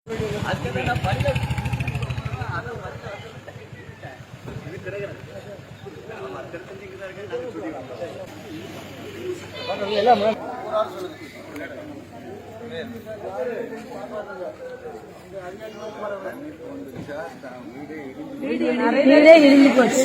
வீடே இடிஞ்சு போச்சு.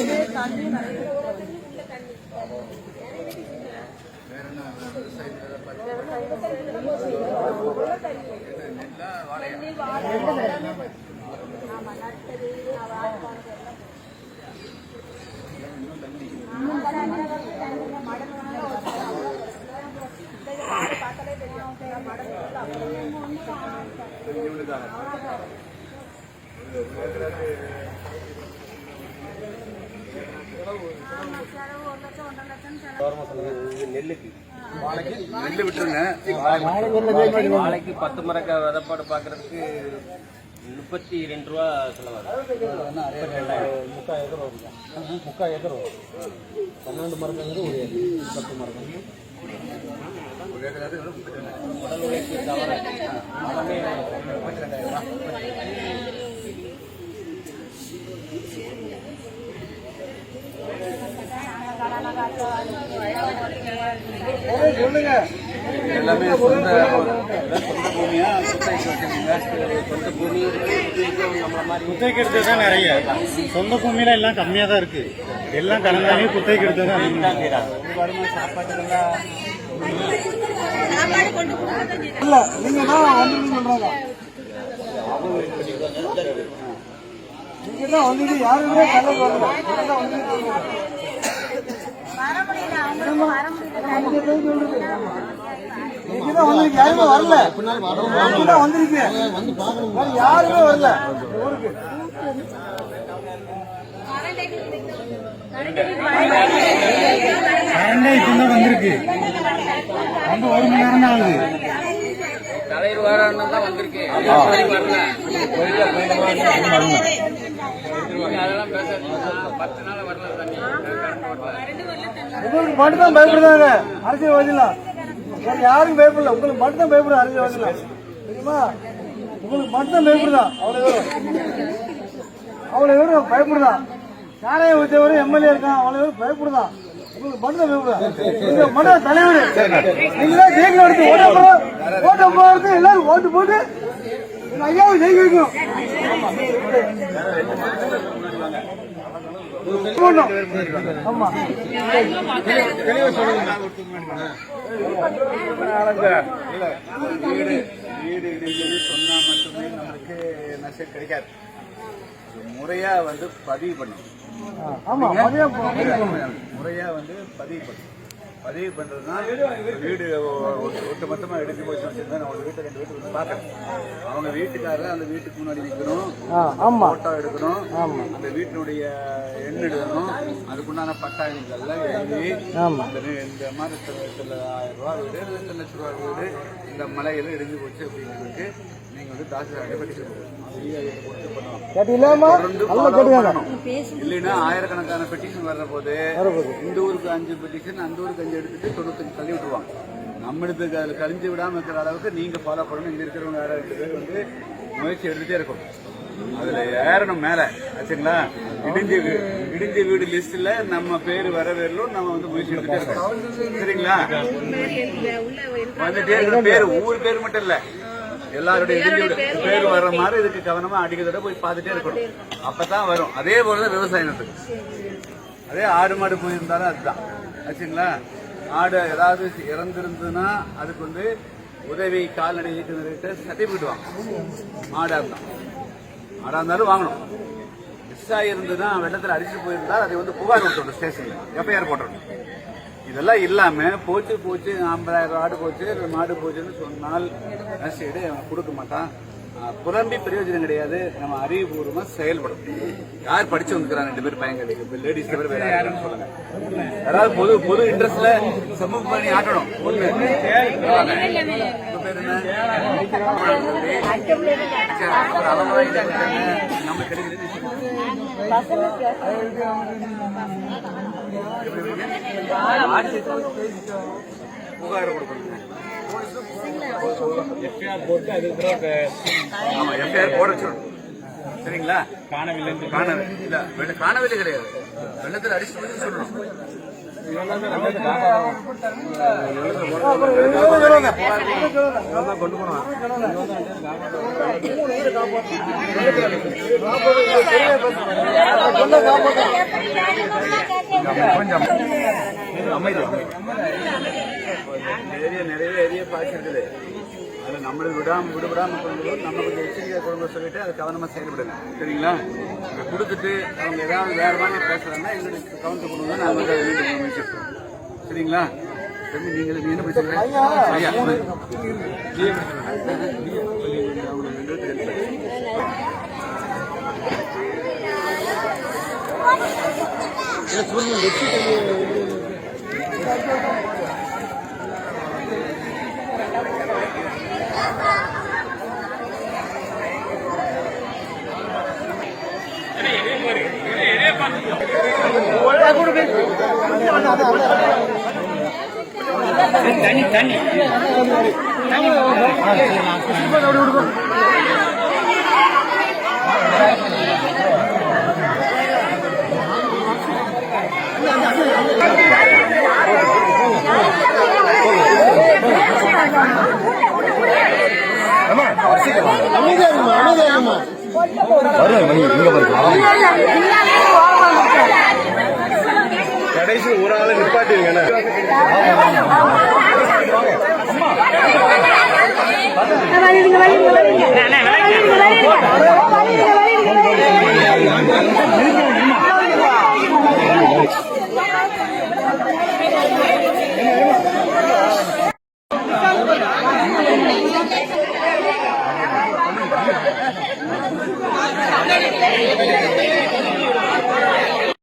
நெல்லுக்கு நெல் விட்டுருங்க. வாழைக்கு 10 மரக்க விதப்பாடு பார்க்கறதுக்கு 32 ரூபா செலவாகும். 3/4 ஏக்கர் வரும். 3/4 ஏக்கர் வரும். 12 மரங்கிறது ஒரு 10 மரம். ஒரு ஏக்கராது உடல் உழைப்பு தவிர எல்லாமே 32,000. சொல்லுங்க. எல்லாமே சொந்த பூமியா குத்தகைக்கு வச்சிருக்கீங்க? சொந்த பூமி நம்மள மாதிரி குத்தகைக்கு எடுத்தது தான் நிறைய. சொந்த பூமியில எல்லாம் கம்மியா தான் இருக்கு. எல்லாம் கலந்தாலே குத்தகைக்கு எடுத்தது தான் சாப்பாட்டுக்கெல்லாம் இல்ல. நீங்க தான் வந்து சொல்றாங்க. நீங்க தான் வந்து யாருமே கலந்து வரல. நீங்க தான் வந்து நீங்கதான் வந்து யாருமே வரல. வந்திருக்கீங்க யாருமே வரல ஊருக்கு. கரண்டே இப்பதான் வந்திருக்கு. வந்து 1 மணி நேரம் தான் ஆகுது. தலைவர் வாரம் தான் வந்திருக்கு. அதெல்லாம் பேச 10 நாள் வரல தண்ணி. உங்களுக்கு மட்டும் தான் பயப்படுறாங்க அரசியல்வாதிலாம். வேற யாரும் பயப்படல. உங்களுக்கு மட்டும் தான் பயப்படுற அரசியல்வாதிலாம். தெரியுமா? உங்களுக்கு மட்டும் தான் பயப்படுதான். அவ்வளவு பேரும் பயப்படுதான். யாரையும் வச்சவரும் எம்எல்ஏ இருக்கான். அவ்வளவு பேரும் பயப்படுதான். உங்களுக்கு மட்டும் தான் பயப்படுதான். நீங்க மட்டும் தலைவர். நீங்கதான் ஜெயிக்கல எடுத்து ஓட்ட போறது. எல்லாரும் ஓட்டு போட்டு ஐயாவை ஜெயிக்க வைக்கணும். ஆமா வீடு சொன்னா மட்டுமே நமக்கு நஷ்டம் கிடைக்காது. முறையா வந்து பதிவு பண்ணணும். முறையா வந்து பதிவு பண்ணணும். பதிவு பண்றதுனா வீடு ஒட்டுமொத்தமா எடுத்து போய் வச்சிருந்தா நம்ம வீட்டை 2 வீட்டுக்கு வந்து பார்க்கணும். அவங்க வீட்டுக்காரர் அந்த வீட்டுக்கு முன்னாடி நிற்கணும். போட்டோ எடுக்கணும். அந்த வீட்டினுடைய எண் எழுதணும். அதுக்குண்டான பட்டா எண்கள்லாம் எழுதி இந்த மாதிரி 1000 ரூபா வீடு 2 லட்சம் ரூபா வீடு இந்த மலையில இடிஞ்சு போச்சு அப்படின்னு சொல்லிட்டு நீங்க வந்து தாசில்தார்கிட்ட பெட்டிஷன் இல்லைன்னா ஆயிரக்கணக்கான பெட்டிஷன் வர்ற போது இந்த ஊருக்கு 5 பெட்டிஷன் அந்த ஊருக்கு 5 எடுத்துட்டு 95 தள்ளி விட்டுருவாங்க. நம்மளுக்கு அதில் கழிஞ்சு விடாம இருக்கிற அளவுக்கு நீங்க ஃபாலோ பண்ணணும். இங்க இருக்கிறவங்க வேற 2 பேர் வந்து முயற்சி எடுத்துட்டே இருக்கும். அதுல ஏறணும் மேல ஆச்சுங்களா. இடிஞ்ச வீடு லிஸ்ட்ல நம்ம பேரு வர வரலும் நம்ம வந்து முயற்சி எடுத்துட்டே இருக்கோம். சரிங்களா? வந்துட்டே இருக்கிற பேரு ஊர் பேர் மட்டும் இல்ல, எல்லாருடைய இடிஞ்ச பேர் வர்ற மாதிரி இதுக்கு கவனமா அடிக்கிறத போய் பார்த்துட்டே இருக்கணும். அப்பதான் வரும். அதே போலதான் விவசாயத்துக்கு. அதே ஆடு மாடு போயிருந்தாலும் அதுதான் ஆச்சுங்களா. ஆடு ஏதாவது இறந்திருந்ததுன்னா அதுக்கு வந்து உதவி கால்நடை இயக்குநர்கிட்ட சர்டிபிகேட் வாங்கணும். ஆடா இருந்தாலும் வாங்கணும். மிஸ் ஆகியிருந்ததுன்னா வெள்ளத்தில் அடிச்சுட்டு போயிருந்தா அதை வந்து புகார் விட்டுறணும். ஸ்டேஷன்ல எஃப்ஐஆர் போட்டுறணும். இதெல்லாம் இல்லாம போச்சு 50,000 ஆடு போச்சு மாடு போச்சுன்னு சொன்னால் நஷ்டீடு கொடுக்க மாட்டான். புலம்பி பிரயோஜனம் கிடையாது. நம்ம அறிவுபூர்வமா செயல்படும். யார் படிச்சு வந்துக்கிறாங்க 2 பேர் பையன் லேடிஸ் தவிர வேற யாருன்னு சொல்லுங்க. அதாவது பொது இன்ட்ரெஸ்ட்ல சமூக பண்ணி ஆட்டணும். ஒண்ணு பேர் என்ன நம்ம கிடைக்கிறது புகார் கொடுக்கணும். ஆமா எஃப்ஐஆர் போட சொல்லணும். சரிங்களா? காணவில்லை கிடையாது, வெள்ளத்தில் அடிச்சு சொல்லணும். கொண்டு போனோம் கொஞ்சம் அமைதி. நிறைய ஏரியா பாய்ச்சிருக்குது. அது நம்மளை விடாம கொண்டு நம்ம கொஞ்சம் எச்சரிக்கை கொண்டு சொல்லிட்டு அதை கவனமா செயல்படுங்க. சரிங்களா? இங்க கொடுத்துட்டு அவங்க ஏதாவது வேற மாதிரி பேசுறாங்கன்னா எங்களுக்கு கவனத்தை கொடுங்க. நாம வந்து அதை மீண்டும் முடிச்சிருக்கோம். சரிங்களா? நீங்க என்ன பேசுறீங்க? தண்ணி கடைசி ஒரு ஆளை நிப்பாட்டிருங்க. Thank you.